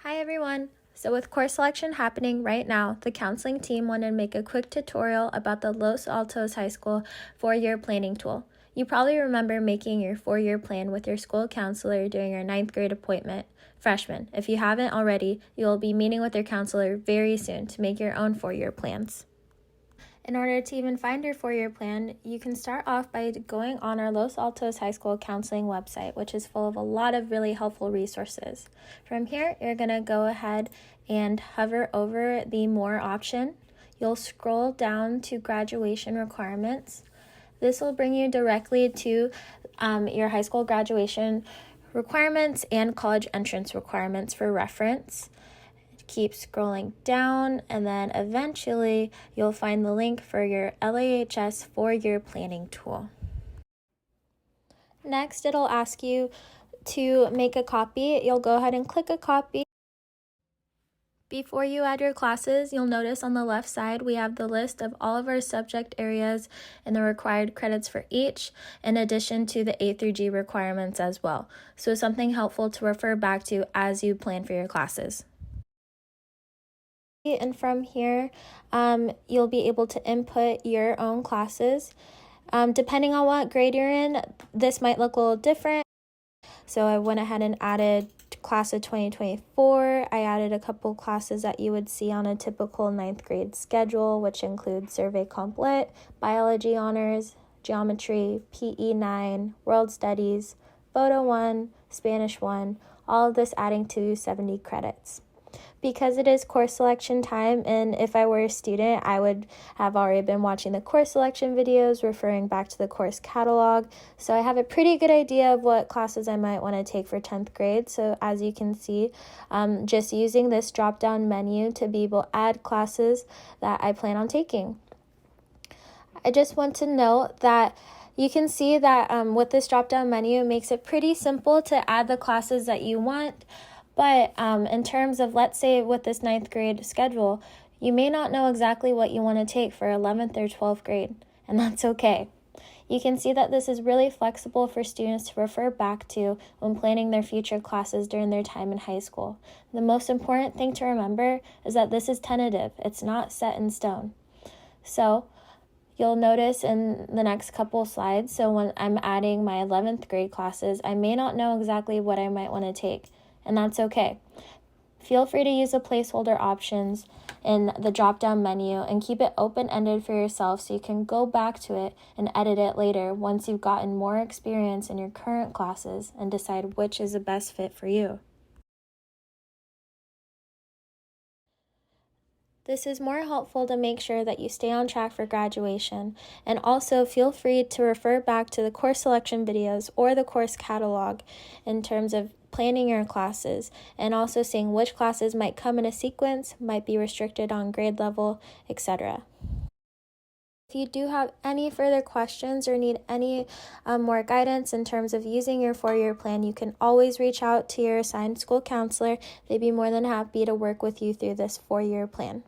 Hi everyone! So with course selection happening right now, the counseling team wanted to make a quick tutorial about the LAHS High School 4-year planning tool. You probably remember making your 4-year plan with your school counselor during your 9th grade appointment. Freshmen, if you haven't already, you will be meeting with your counselor very soon to make your own 4-year plans. In order to even find your 4-year plan, you can start off by going on our Los Altos High School counseling website, which is full of a lot of really helpful resources. From here, you're going to go ahead and hover over the More option. You'll scroll down to Graduation Requirements. This will bring you directly to your high school graduation requirements and college entrance requirements for reference. Keep scrolling down, and then eventually you'll find the link for your LAHS 4-year planning tool. Next, it'll ask you to make a copy. You'll go ahead and click a copy. Before you add your classes, you'll notice on the left side we have the list of all of our subject areas and the required credits for each, in addition to the A through G requirements as well. So something helpful to refer back to as you plan for your classes. And from here, you'll be able to input your own classes. Depending on what grade you're in, this might look a little different. So I went ahead and added class of 2024. I added a couple classes that you would see on a typical 9th grade schedule, which include Survey Comp Lit, Biology Honors, Geometry, PE 9, World Studies, Photo 1, Spanish 1, all of this adding to 70 credits. Because it is course selection time, and if I were a student, I would have already been watching the course selection videos, referring back to the course catalog. So I have a pretty good idea of what classes I might want to take for 10th grade. So as you can see, just using this drop-down menu to be able to add classes that I plan on taking. I just want to note that you can see that with this drop-down menu, it makes it pretty simple to add the classes that you want. But in terms of, let's say, with this 9th grade schedule, you may not know exactly what you want to take for 11th or 12th grade, and that's okay. You can see that this is really flexible for students to refer back to when planning their future classes during their time in high school. The most important thing to remember is that this is tentative. It's not set in stone. So you'll notice in the next couple slides, so when I'm adding my 11th grade classes, I may not know exactly what I might want to take. And that's okay. Feel free to use the placeholder options in the drop-down menu and keep it open-ended for yourself so you can go back to it and edit it later once you've gotten more experience in your current classes and decide which is the best fit for you. This is more helpful to make sure that you stay on track for graduation, and also feel free to refer back to the course selection videos or the course catalog in terms of planning your classes and also seeing which classes might come in a sequence, might be restricted on grade level, etc. If you do have any further questions or need any more guidance in terms of using your 4-year plan, you can always reach out to your assigned school counselor. They'd be more than happy to work with you through this 4-year plan.